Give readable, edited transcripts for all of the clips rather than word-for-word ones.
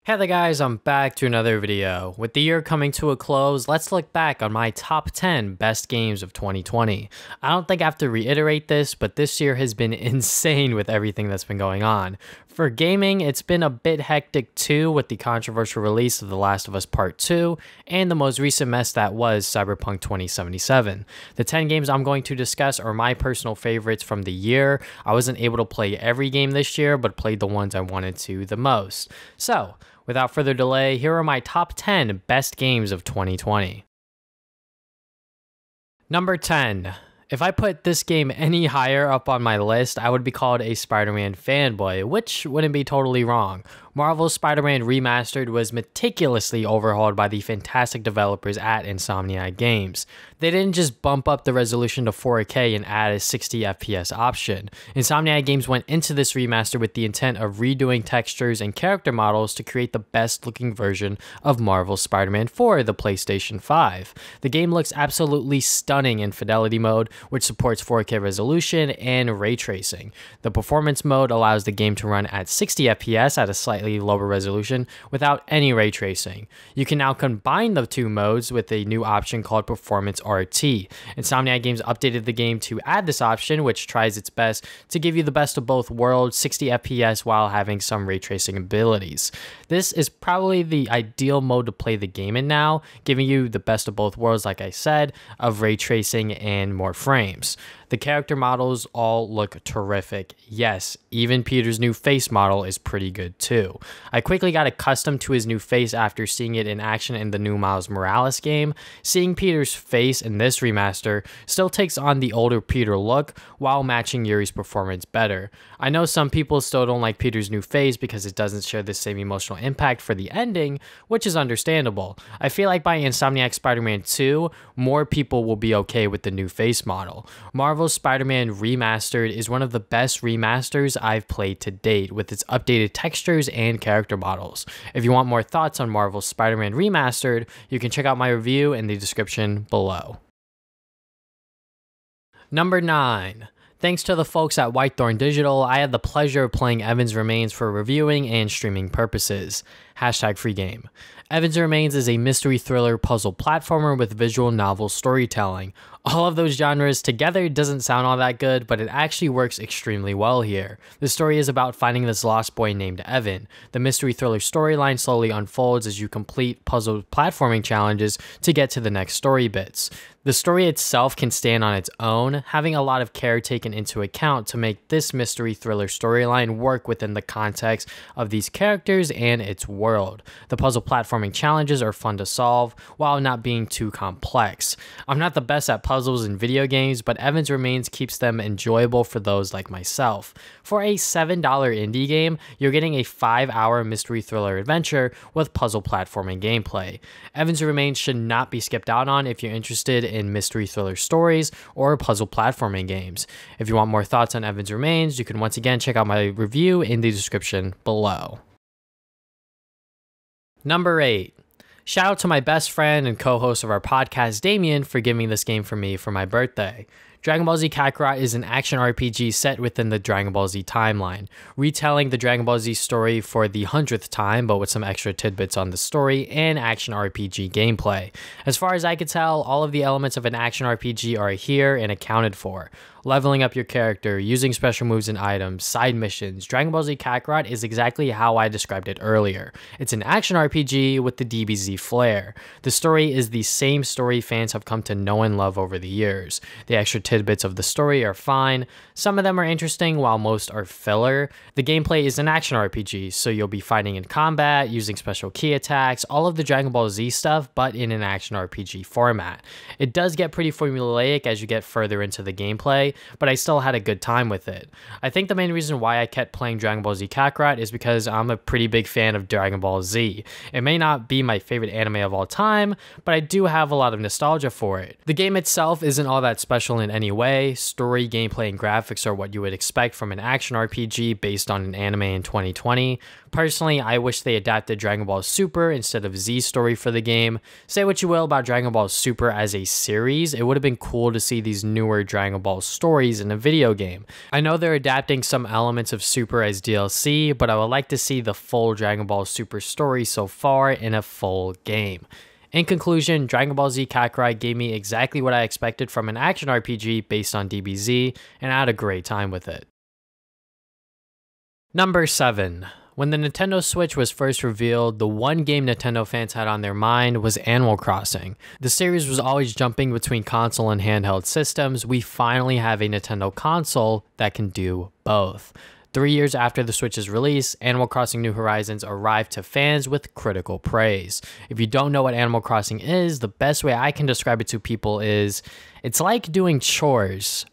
Hey there guys, I'm back to another video. With the year coming to a close, let's look back on my top 10 best games of 2020. I don't think I have to reiterate this, but this year has been insane with everything that's been going on. For gaming, it's been a bit hectic too with the controversial release of The Last of Us Part 2 and the most recent mess that was Cyberpunk 2077. The 10 games I'm going to discuss are my personal favorites from the year. I wasn't able to play every game this year, but played the ones I wanted to the most. So, without further delay, here are my top 10 best games of 2020. Number 10. If I put this game any higher up on my list, I would be called a Spider-Man fanboy, which wouldn't be totally wrong. Marvel's Spider-Man Remastered was meticulously overhauled by the fantastic developers at Insomniac Games. They didn't just bump up the resolution to 4K and add a 60 FPS option. Insomniac Games went into this remaster with the intent of redoing textures and character models to create the best looking version of Marvel's Spider-Man for the PlayStation 5. The game looks absolutely stunning in fidelity mode, which supports 4K resolution and ray tracing. The performance mode allows the game to run at 60 FPS at a slightly lower resolution without any ray tracing. You can now combine the two modes with a new option called Performance RT. Insomniac Games updated the game to add this option, which tries its best to give you the best of both worlds, 60 FPS while having some ray tracing abilities. This is probably the ideal mode to play the game in now, giving you the best of both worlds, like I said, of ray tracing and more frames. The character models all look terrific. Yes, even Peter's new face model is pretty good too. I quickly got accustomed to his new face after seeing it in action in the new Miles Morales game. Seeing Peter's face in this remaster still takes on the older Peter look while matching Yuri's performance better. I know some people still don't like Peter's new face because it doesn't share the same emotional impact for the ending, which is understandable. I feel like by Insomniac Spider-Man 2, more people will be okay with the new face model. Marvel's Spider-Man Remastered is one of the best remasters I've played to date, with its updated textures and character models. If you want more thoughts on Marvel's Spider-Man Remastered, you can check out my review in the description below. Number 9. Thanks to the folks at Whitethorn Digital, I had the pleasure of playing Evan's Remains for reviewing and streaming purposes. #free game. Evan's Remains is a mystery thriller puzzle platformer with visual novel storytelling. All of those genres together doesn't sound all that good, but it actually works extremely well here. The story is about finding this lost boy named Evan. The mystery thriller storyline slowly unfolds as you complete puzzle platforming challenges to get to the next story bits. The story itself can stand on its own, having a lot of care taken into account to make this mystery thriller storyline work within the context of these characters and its world. The puzzle platforming challenges are fun to solve while not being too complex. I'm not the best at puzzles in video games, but Evan's Remains keeps them enjoyable for those like myself. For a $7 indie game, you're getting a 5-hour mystery thriller adventure with puzzle platforming gameplay. Evan's Remains should not be skipped out on if you're interested in mystery thriller stories or puzzle platforming games. If you want more thoughts on Evan's Remains, you can once again check out my review in the description below. Number 8. Shout out to my best friend and co-host of our podcast, Damien, for giving this game for me for my birthday. Dragon Ball Z Kakarot is an action RPG set within the Dragon Ball Z timeline, retelling the Dragon Ball Z story for the 100th time, but with some extra tidbits on the story and action RPG gameplay. As far as I could tell, all of the elements of an action RPG are here and accounted for. Leveling up your character, using special moves and items, side missions. Dragon Ball Z Kakarot is exactly how I described it earlier. It's an action RPG with the DBZ flair. The story is the same story fans have come to know and love over the years. The extra tidbits of the story are fine. Some of them are interesting, while most are filler. The gameplay is an action RPG, so you'll be fighting in combat, using special key attacks, all of the Dragon Ball Z stuff, but in an action RPG format. It does get pretty formulaic as you get further into the gameplay, but I still had a good time with it. I think the main reason why I kept playing Dragon Ball Z Kakarot is because I'm a pretty big fan of Dragon Ball Z. It may not be my favorite anime of all time, but I do have a lot of nostalgia for it. The game itself isn't all that special in any way. Story, gameplay, and graphics are what you would expect from an action RPG based on an anime in 2020. Personally, I wish they adapted Dragon Ball Super instead of Z Story for the game. Say what you will about Dragon Ball Super as a series, it would have been cool to see these newer Dragon Ball stories in a video game. I know they're adapting some elements of Super as DLC, but I would like to see the full Dragon Ball Super story so far in a full game. In conclusion, Dragon Ball Z Kakarot gave me exactly what I expected from an action RPG based on DBZ, and I had a great time with it. Number 7. When the Nintendo Switch was first revealed, the one game Nintendo fans had on their mind was Animal Crossing. The series was always jumping between console and handheld systems. We finally have a Nintendo console that can do both. 3 years after the Switch's release, Animal Crossing New Horizons arrived to fans with critical praise. If you don't know what Animal Crossing is, the best way I can describe it to people is, it's like doing chores,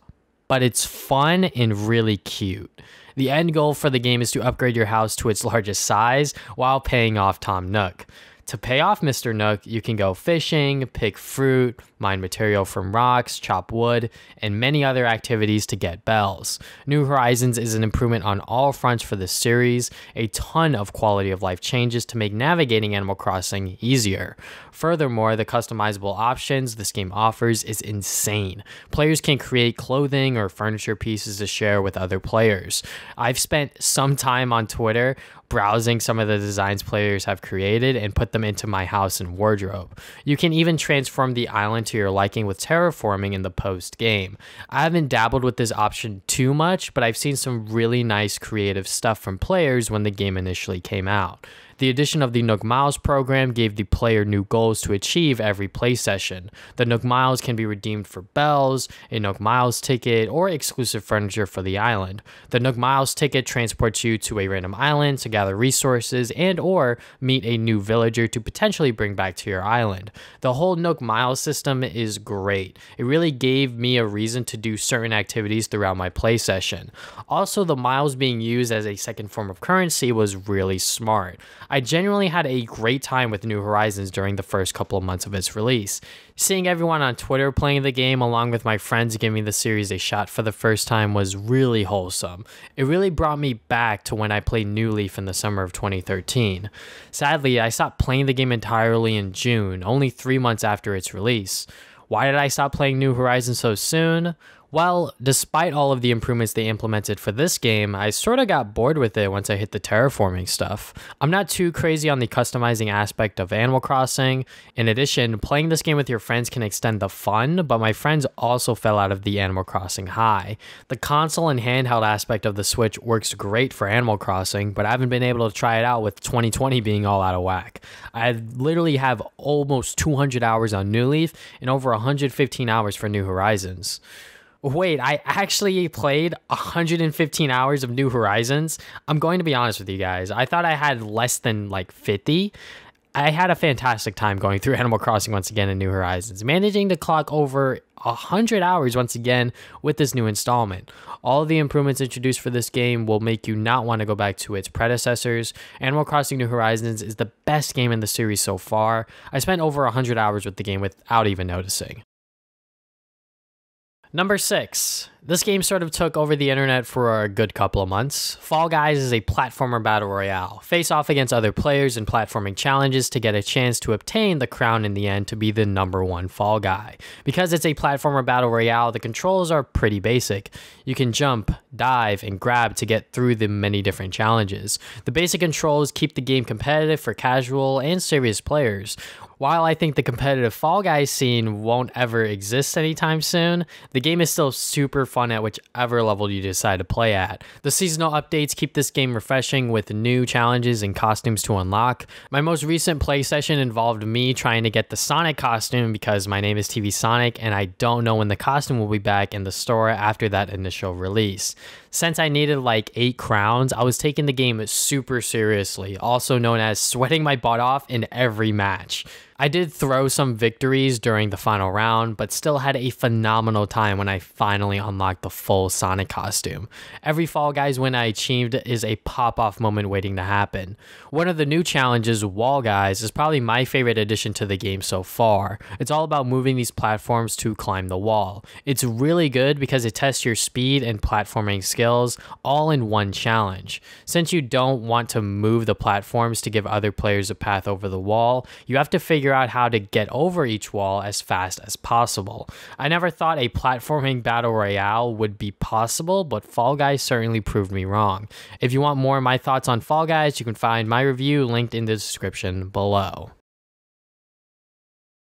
but it's fun and really cute. The end goal for the game is to upgrade your house to its largest size while paying off Tom Nook. To pay off Mr. Nook, you can go fishing, pick fruit, mine material from rocks, chop wood, and many other activities to get bells. New Horizons is an improvement on all fronts for this series, a ton of quality of life changes to make navigating Animal Crossing easier. Furthermore, the customizable options this game offers is insane. Players can create clothing or furniture pieces to share with other players. I've spent some time on Twitter browsing some of the designs players have created and put them into my house and wardrobe. You can even transform the island to your liking with terraforming in the post game. I haven't dabbled with this option too much, but I've seen some really nice creative stuff from players when the game initially came out. The addition of the Nook Miles program gave the player new goals to achieve every play session. The Nook Miles can be redeemed for bells, a Nook Miles ticket, or exclusive furniture for the island. The Nook Miles ticket transports you to a random island to gather resources and or meet a new villager to potentially bring back to your island. The whole Nook Miles system is great. It really gave me a reason to do certain activities throughout my play session. Also, the miles being used as a second form of currency was really smart. I genuinely had a great time with New Horizons during the first couple of months of its release. Seeing everyone on Twitter playing the game along with my friends giving the series a shot for the first time was really wholesome. It really brought me back to when I played New Leaf in the summer of 2013. Sadly, I stopped playing the game entirely in June, only 3 months after its release. Why did I stop playing New Horizons so soon? Well, despite all of the improvements they implemented for this game, I sort of got bored with it once I hit the terraforming stuff. I'm not too crazy on the customizing aspect of Animal Crossing. In addition, playing this game with your friends can extend the fun, but my friends also fell out of the Animal Crossing high. The console and handheld aspect of the Switch works great for Animal Crossing, but I haven't been able to try it out with 2020 being all out of whack. I literally have almost 200 hours on New Leaf and over 115 hours for New Horizons. Wait, I actually played 115 hours of New Horizons? I'm going to be honest with you guys. I thought I had less than like 50. I had a fantastic time going through Animal Crossing once again in New Horizons, managing to clock over 100 hours once again with this new installment. All of the improvements introduced for this game will make you not want to go back to its predecessors. Animal Crossing New Horizons is the best game in the series so far. I spent over 100 hours with the game without even noticing. Number 6. This game sort of took over the internet for a good couple of months. Fall Guys is a platformer battle royale. Face off against other players in platforming challenges to get a chance to obtain the crown in the end to be the #1 Fall Guy. Because it's a platformer battle royale, the controls are pretty basic. You can jump, dive, and grab to get through the many different challenges. The basic controls keep the game competitive for casual and serious players. While I think the competitive Fall Guys scene won't ever exist anytime soon, the game is still super fun at whichever level you decide to play at. The seasonal updates keep this game refreshing with new challenges and costumes to unlock. My most recent play session involved me trying to get the Sonic costume because my name is TV Sonic and I don't know when the costume will be back in the store after that initial release. Since I needed like 8 crowns, I was taking the game super seriously, also known as sweating my butt off in every match. I did throw some victories during the final round, but still had a phenomenal time when I finally unlocked the full Sonic costume. Every Fall Guys win I achieved is a pop-off moment waiting to happen. One of the new challenges, Wall Guys, is probably my favorite addition to the game so far. It's all about moving these platforms to climb the wall. It's really good because it tests your speed and platforming skills all in one challenge. Since you don't want to move the platforms to give other players a path over the wall, you have to figure out how to get over each wall as fast as possible. I never thought a platforming battle royale would be possible, but Fall Guys certainly proved me wrong. If you want more of my thoughts on Fall Guys, you can find my review linked in the description below.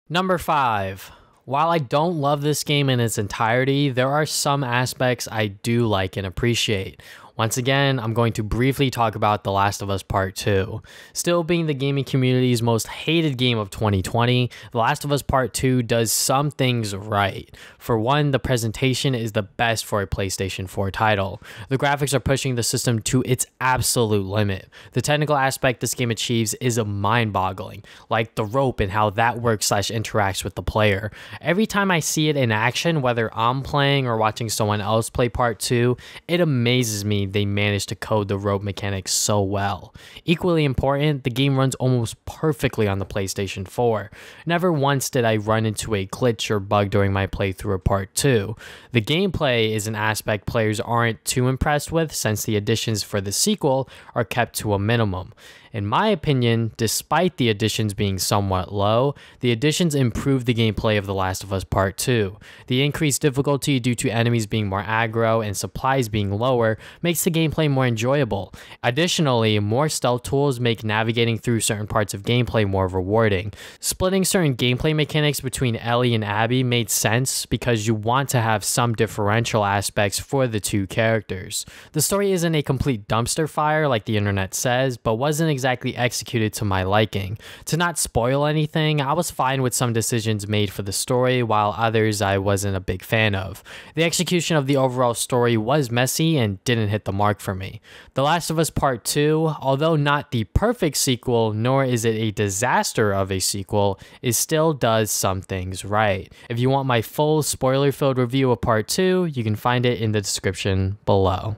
Number 5. While I don't love this game in its entirety, there are some aspects I do like and appreciate. Once again, I'm going to briefly talk about The Last of Us Part 2. Still being the gaming community's most hated game of 2020, The Last of Us Part 2 does some things right. For one, the presentation is the best for a PlayStation 4 title. The graphics are pushing the system to its absolute limit. The technical aspect this game achieves is mind-boggling, like the rope and how that works/interacts with the player. Every time I see it in action, whether I'm playing or watching someone else play Part 2, it amazes me they managed to code the rope mechanics so well. Equally important, the game runs almost perfectly on the PlayStation 4. Never once did I run into a glitch or bug during my playthrough of Part 2. The gameplay is an aspect players aren't too impressed with since the additions for the sequel are kept to a minimum. In my opinion, despite the additions being somewhat low, the additions improve the gameplay of The Last of Us Part 2. The increased difficulty due to enemies being more aggro and supplies being lower makes the gameplay more enjoyable. Additionally, more stealth tools make navigating through certain parts of gameplay more rewarding. Splitting certain gameplay mechanics between Ellie and Abby made sense because you want to have some differential aspects for the two characters. The story isn't a complete dumpster fire like the internet says, but wasn't exactly executed to my liking. To not spoil anything, I was fine with some decisions made for the story, while others I wasn't a big fan of. The execution of the overall story was messy and didn't hit the mark for me. The Last of Us Part 2, although not the perfect sequel, nor is it a disaster of a sequel, it still does some things right. If you want my full spoiler-filled review of Part 2, you can find it in the description below.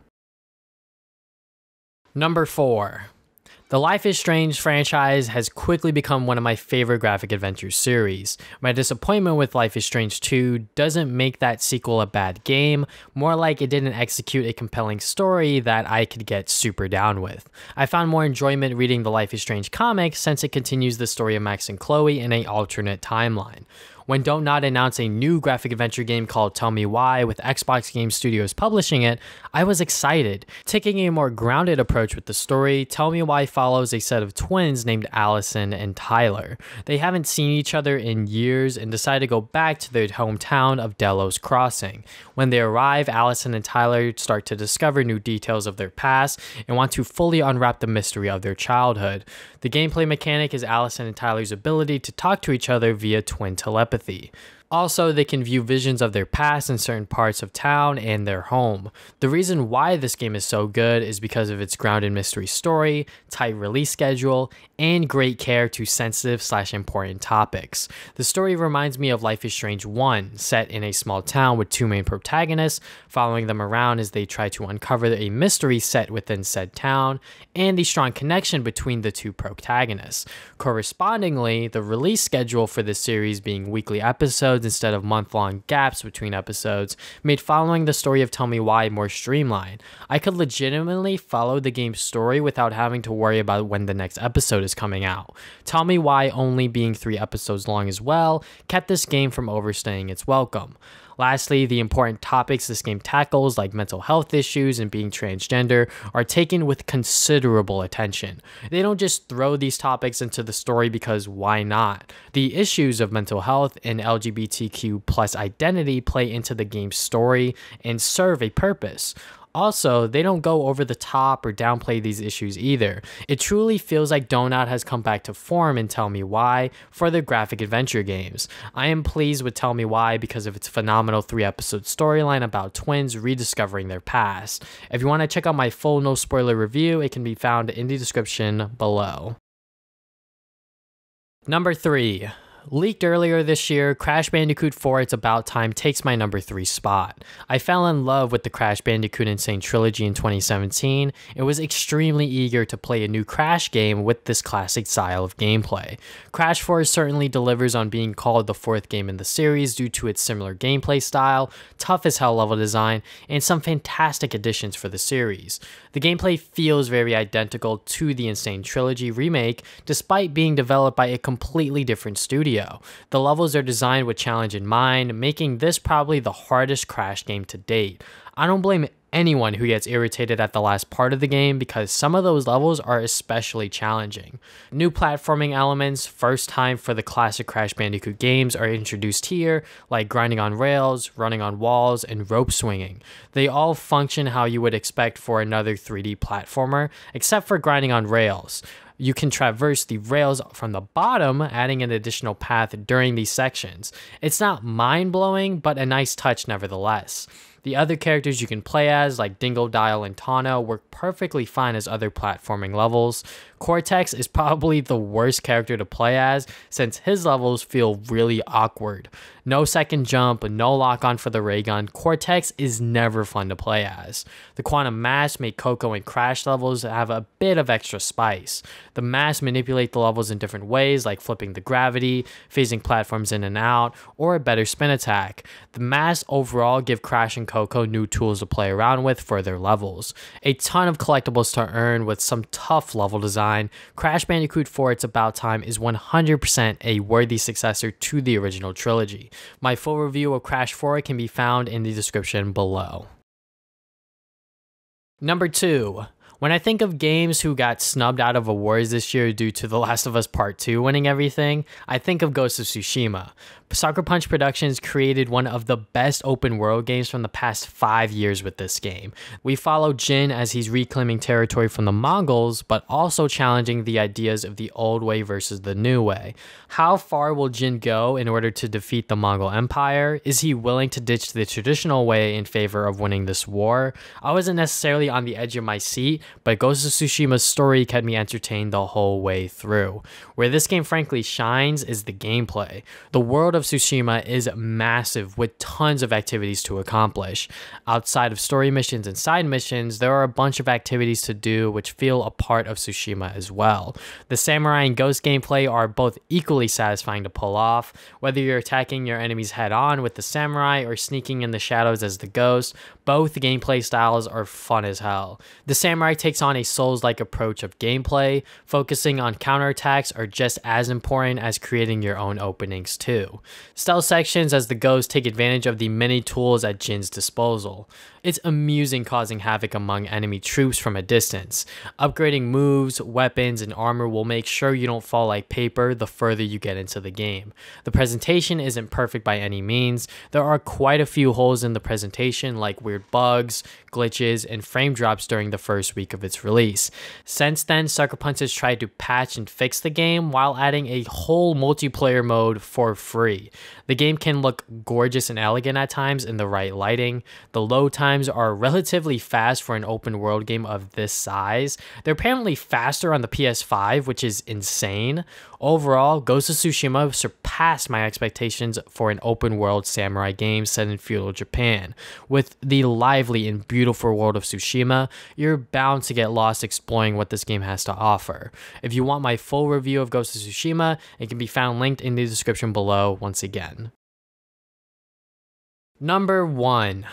Number 4. The Life is Strange franchise has quickly become one of my favorite graphic adventure series. My disappointment with Life is Strange 2 doesn't make that sequel a bad game, more like it didn't execute a compelling story that I could get super down with. I found more enjoyment reading the Life is Strange comics since it continues the story of Max and Chloe in an alternate timeline. When Don't Nod announced a new graphic adventure game called Tell Me Why with Xbox Game Studios publishing it, I was excited. Taking a more grounded approach with the story, Tell Me Why follows a set of twins named Allison and Tyler. They haven't seen each other in years and decide to go back to their hometown of Delos Crossing. When they arrive, Allison and Tyler start to discover new details of their past and want to fully unwrap the mystery of their childhood. The gameplay mechanic is Allison and Tyler's ability to talk to each other via twin telepathy. Also, they can view visions of their past in certain parts of town and their home. The reason why this game is so good is because of its grounded mystery story, tight release schedule, and great care to sensitive/important topics. The story reminds me of Life is Strange 1, set in a small town with two main protagonists, following them around as they try to uncover a mystery set within said town, and the strong connection between the two protagonists. Correspondingly, the release schedule for this series being weekly episodes instead of month-long gaps between episodes made following the story of Tell Me Why more streamlined. I could legitimately follow the game's story without having to worry about when the next episode is coming out. Tell Me Why only being 3 episodes long as well kept this game from overstaying its welcome. Lastly, the important topics this game tackles, like mental health issues and being transgender, are taken with considerable attention. They don't just throw these topics into the story because why not? The issues of mental health and LGBTQ+ identity play into the game's story and serve a purpose. Also, they don't go over the top or downplay these issues either. It truly feels like Donut has come back to form in Tell Me Why for the graphic adventure games. I am pleased with Tell Me Why because of its phenomenal 3-episode storyline about twins rediscovering their past. If you want to check out my full no spoiler review, it can be found in the description below. Number 3. Leaked earlier this year, Crash Bandicoot 4 It's About Time takes my number 3 spot. I fell in love with the Crash Bandicoot Insane Trilogy in 2017 and was extremely eager to play a new Crash game with this classic style of gameplay. Crash 4 certainly delivers on being called the 4th game in the series due to its similar gameplay style, tough as hell level design, and some fantastic additions for the series. The gameplay feels very identical to the Insane Trilogy remake, despite being developed by a completely different studio. The levels are designed with challenge in mind, making this probably the hardest Crash game to date. I don't blame anyone who gets irritated at the last part of the game because some of those levels are especially challenging. New platforming elements, first time for the classic Crash Bandicoot games, are introduced here, like grinding on rails, running on walls, and rope swinging. They all function how you would expect for another 3D platformer, except for grinding on rails. You can traverse the rails from the bottom, adding an additional path during these sections. It's not mind-blowing, but a nice touch nevertheless. The other characters you can play as, like Dingodile and Tawna, work perfectly fine as other platforming levels. Cortex is probably the worst character to play as, since his levels feel really awkward. No second jump, no lock on for the ray gun. Cortex is never fun to play as. The Quantum Mask make Coco and Crash levels have a bit of extra spice. The masks manipulate the levels in different ways, like flipping the gravity, phasing platforms in and out, or a better spin attack. The masks overall give Crash and Coco new tools to play around with for their levels. A ton of collectibles to earn with some tough level design. Crash Bandicoot 4 It's About Time is 100% a worthy successor to the original trilogy. My full review of Crash 4 can be found in the description below. Number 2. When I think of games who got snubbed out of awards this year due to The Last of Us Part 2 winning everything, I think of Ghost of Tsushima. Sucker Punch Productions created one of the best open world games from the past 5 years with this game. We follow Jin as he's reclaiming territory from the Mongols, but also challenging the ideas of the old way versus the new way. How far will Jin go in order to defeat the Mongol Empire? Is he willing to ditch the traditional way in favor of winning this war? I wasn't necessarily on the edge of my seat, but Ghost of Tsushima's story kept me entertained the whole way through. Where this game frankly shines is the gameplay. The world of Tsushima is massive with tons of activities to accomplish. Outside of story missions and side missions, there are a bunch of activities to do which feel a part of Tsushima as well. The samurai and ghost gameplay are both equally satisfying to pull off, whether you're attacking your enemies head on with the samurai or sneaking in the shadows as the ghost. Both gameplay styles are fun as hell. The samurai takes on a Souls-like approach of gameplay, focusing on counterattacks are just as important as creating your own openings too. Stealth sections as the ghosts take advantage of the many tools at Jin's disposal. It's amusing causing havoc among enemy troops from a distance. Upgrading moves, weapons, and armor will make sure you don't fall like paper the further you get into the game. The presentation isn't perfect by any means. There are quite a few holes in the presentation, like weird bugs, glitches, and frame drops during the first week of its release. Since then, Sucker Punch has tried to patch and fix the game while adding a whole multiplayer mode for free. The game can look gorgeous and elegant at times in the right lighting. The load times are relatively fast for an open world game of this size. They're apparently faster on the PS5, which is insane. Overall, Ghost of Tsushima surpassed my expectations for an open world samurai game set in feudal Japan. With the lively and beautiful world of Tsushima, you're bound to get lost exploring what this game has to offer. If you want my full review of Ghost of Tsushima, it can be found linked in the description below once again. Number 1.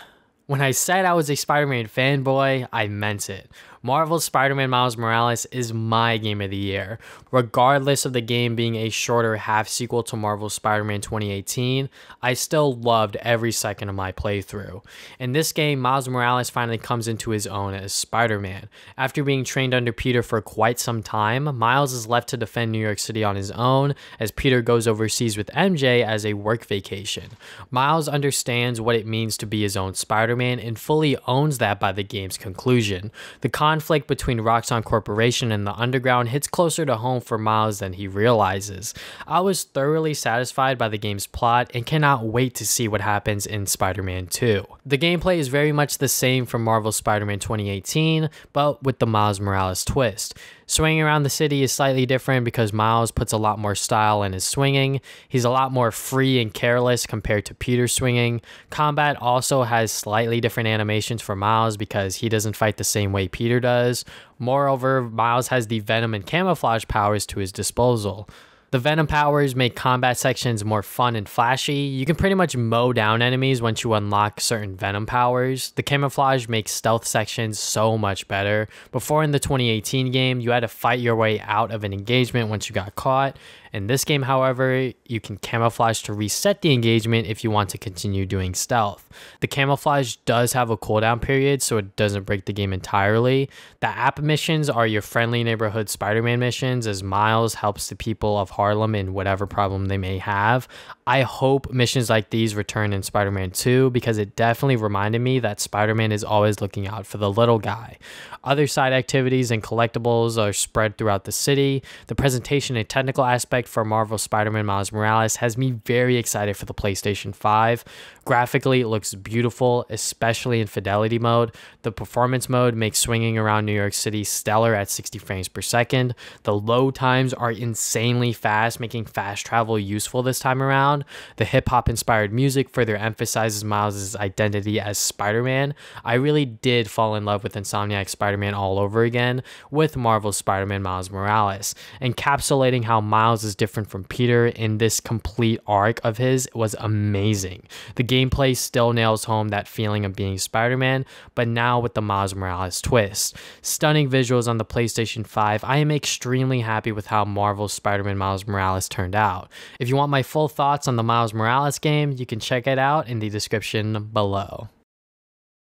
When I said I was a Spider-Man fanboy, I meant it. Marvel's Spider-Man Miles Morales is my game of the year. Regardless of the game being a shorter half sequel to Marvel's Spider-Man 2018, I still loved every second of my playthrough. In this game, Miles Morales finally comes into his own as Spider-Man. After being trained under Peter for quite some time, Miles is left to defend New York City on his own as Peter goes overseas with MJ as a work vacation. Miles understands what it means to be his own Spider-Man and fully owns that by the game's conclusion. The conflict between Roxxon Corporation and the Underground hits closer to home for Miles than he realizes. I was thoroughly satisfied by the game's plot and cannot wait to see what happens in Spider-Man 2. The gameplay is very much the same from Marvel's Spider-Man 2018, but with the Miles Morales twist. Swinging around the city is slightly different because Miles puts a lot more style in his swinging. He's a lot more free and careless compared to Peter's swinging. Combat also has slightly different animations for Miles because he doesn't fight the same way Peter does. Moreover, Miles has the Venom and Camouflage powers to his disposal. The Venom powers make combat sections more fun and flashy. You can pretty much mow down enemies once you unlock certain Venom powers. The Camouflage makes stealth sections so much better. Before in the 2018 game, you had to fight your way out of an engagement once you got caught. In this game, however, you can camouflage to reset the engagement if you want to continue doing stealth. The camouflage does have a cooldown period, so it doesn't break the game entirely. The app missions are your friendly neighborhood Spider-Man missions, as Miles helps the people of Harlem in whatever problem they may have. I hope missions like these return in Spider-Man 2 because it definitely reminded me that Spider-Man is always looking out for the little guy. Other side activities and collectibles are spread throughout the city. The presentation and technical aspect for Marvel Spider-Man Miles Morales has me very excited for the PlayStation 5. Graphically, it looks beautiful, especially in fidelity mode. The performance mode makes swinging around New York City stellar at 60 frames per second. The load times are insanely fast, making fast travel useful this time around. The hip-hop inspired music further emphasizes Miles' identity as Spider-Man. I really did fall in love with Insomniac Spider-Man all over again with Marvel Spider-Man Miles Morales. Encapsulating how Miles is different from Peter in this complete arc of his was amazing. The gameplay still nails home that feeling of being Spider-Man, but now with the Miles Morales twist. Stunning visuals on the PlayStation 5. I am extremely happy with how Marvel's Spider-Man Miles Morales turned out. If you want my full thoughts on the Miles Morales game, you can check it out in the description below.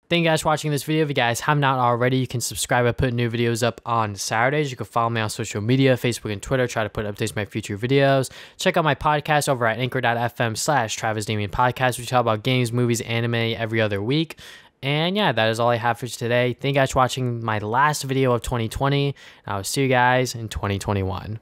Thank you guys for watching this video. If you guys have not already, you can subscribe. I put new videos up on Saturdays. You can follow me on social media, Facebook and Twitter. Try to put updates on my future videos. Check out my podcast over at anchor.fm/TravisDamian Podcast. We talk about games, movies, anime every other week. And yeah, that is all I have for today. Thank you guys for watching my last video of 2020. I will see you guys in 2021.